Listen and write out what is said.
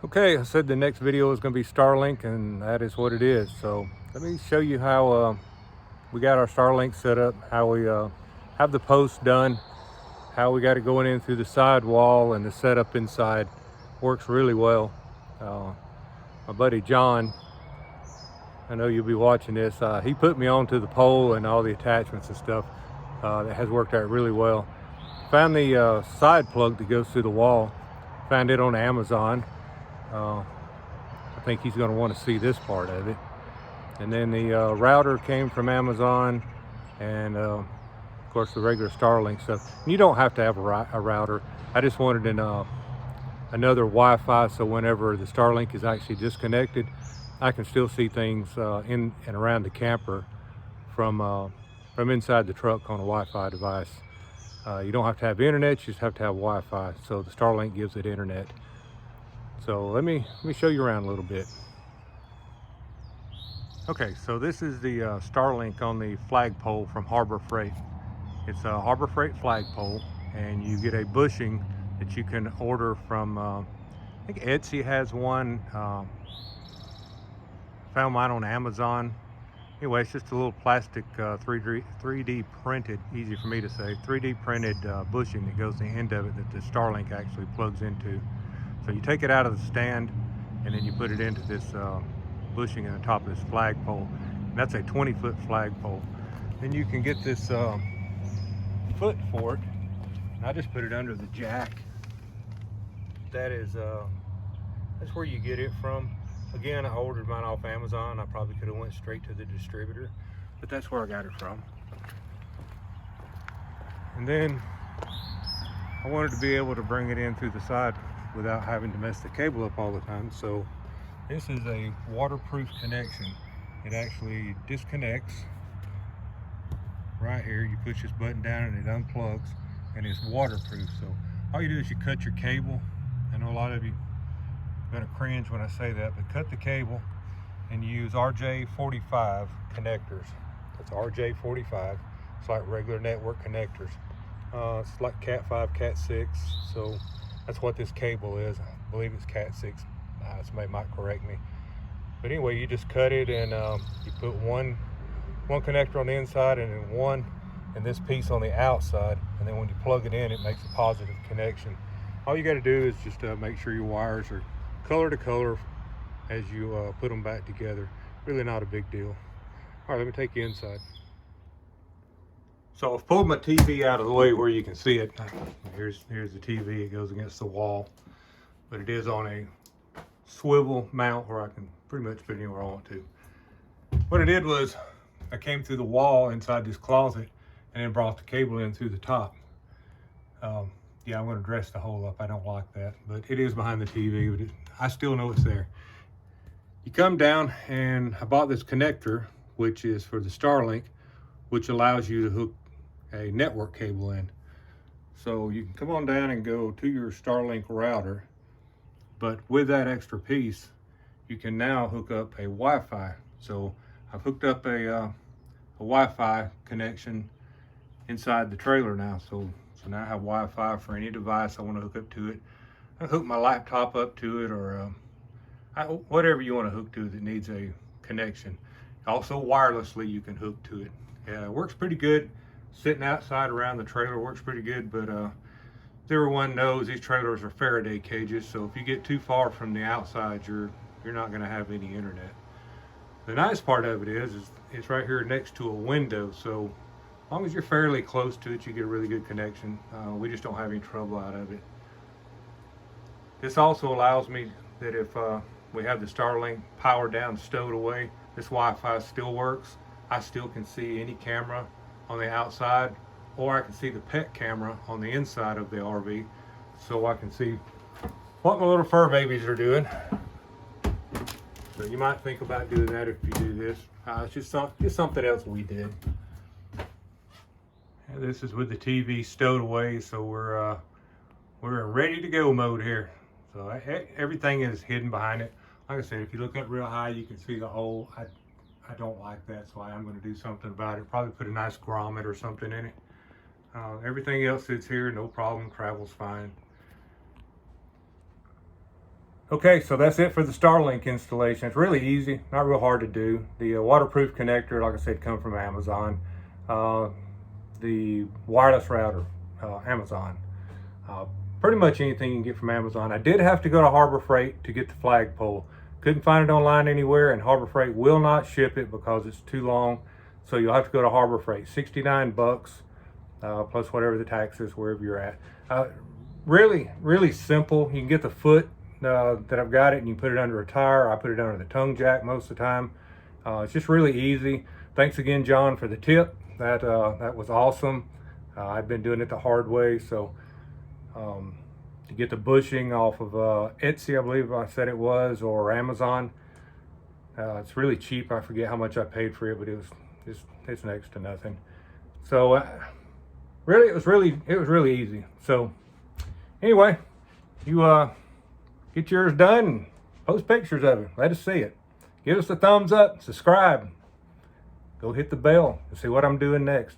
Okay, I said the next video is going to be Starlink, and that is what it is. So let me show you how we got our Starlink set up, how we have the post done, how we got it going in through the side wall, and the setup inside works really well. Uh, my buddy John, I know you'll be watching this, he put me onto the pole and all the attachments and stuff. That has worked out really well. Found the side plug that goes through the wall, found it on Amazon. Uh, I think he's going to want to see this part of it. And then the router came from Amazon, and of course the regular Starlink stuff. And you don't have to have a router. I just wanted another Wi-Fi, so whenever the Starlink is actually disconnected, I can still see things in and around the camper from inside the truck on a Wi-Fi device. You don't have to have internet; you just have to have Wi-Fi. So the Starlink gives it internet. So let me show you around a little bit. Okay, so this is the Starlink on the flagpole from Harbor Freight. It's a Harbor Freight flagpole, and you get a bushing that you can order from, I think Etsy has one. Found mine on Amazon. Anyway, it's just a little plastic 3D printed, easy for me to say, 3D printed bushing that goes to the end of it that the Starlink actually plugs into. So you take it out of the stand, and then you put it into this bushing in the top of this flagpole. And that's a 20-foot flagpole. Then you can get this foot for it. And I just put it under the jack. That's where you get it from. Again, I ordered mine off Amazon. I probably could have went straight to the distributor, but that's where I got it from. And then I wanted to be able to bring it in through the side without having to mess the cable up all the time. So this is a waterproof connection. It actually disconnects right here. You push this button down and it unplugs, and it's waterproof. So all you do is you cut your cable. I know a lot of you are gonna cringe when I say that, but cut the cable and use RJ45 connectors. That's RJ45. It's like regular network connectors. It's like Cat 5, Cat 6. So that's what this cable is. I believe it's Cat 6. Somebody might correct me. But anyway, you just cut it, and you put one connector on the inside and then one and this piece on the outside. And then when you plug it in, it makes a positive connection. All you got to do is just make sure your wires are color to color as you put them back together. Really not a big deal. All right, let me take you inside. So I've pulled my TV out of the way where you can see it. Here's the TV. It goes against the wall, but it is on a swivel mount where I can pretty much put it anywhere I want to. What I did was I came through the wall inside this closet and then brought the cable in through the top. Yeah, I'm going to dress the hole up. I don't like that, but it is behind the TV, but I still know it's there. You come down, and I bought this connector, which is for the Starlink, which allows you to hook a network cable in. So you can come on down and go to your Starlink router, but with that extra piece, you can now hook up a Wi-Fi. So I've hooked up a Wi-Fi connection inside the trailer now. So now I have Wi-Fi for any device I want to hook up to it. I hook my laptop up to it, or whatever you want to hook to that needs a connection. Also wirelessly you can hook to it. Yeah, it works pretty good. Sitting outside around the trailer works pretty good, but everyone knows these trailers are Faraday cages, so if you get too far from the outside, you're not going to have any internet. The nice part of it is it's right here next to a window, so as long as you're fairly close to it, you get a really good connection. We just don't have any trouble out of it. This also allows me that if we have the Starlink powered down, stowed away, this Wi-Fi still works. I still can see any camera on the outside, or I can see the pet camera on the inside of the RV, so I can see what my little fur babies are doing. So you might think about doing that if you do this. It's just something else we did. And this is with the TV stowed away, so we're in ready to go mode here. So everything is hidden behind it. Like I said, if you look up real high, you can see the hole. I don't like that, so I am going to do something about it. Probably put a nice grommet or something in it. Everything else sits here, no problem, travels fine. Okay, so that's it for the Starlink installation. It's really easy, not real hard to do. The waterproof connector, like I said, come from Amazon. The wireless router, Amazon. Uh, Pretty much anything you can get from Amazon. I did have to go to Harbor Freight to get the flagpole. Couldn't find it online anywhere, and Harbor Freight will not ship it because it's too long. So you'll have to go to Harbor Freight. 69 bucks, plus whatever the tax is wherever you're at. Really simple. You can get the foot that I've got it, and you put it under a tire. I put it under the tongue jack most of the time. It's just really easy. Thanks again, John, for the tip. That was awesome. I've been doing it the hard way, so to get the bushing off of Etsy, I believe I said it was, or Amazon. It's really cheap. I forget how much I paid for it, but it's next to nothing. So really, it was really easy. So anyway, you get yours done and post pictures of it. Let us see it. Give us a thumbs up, subscribe, go hit the bell and see what I'm doing next.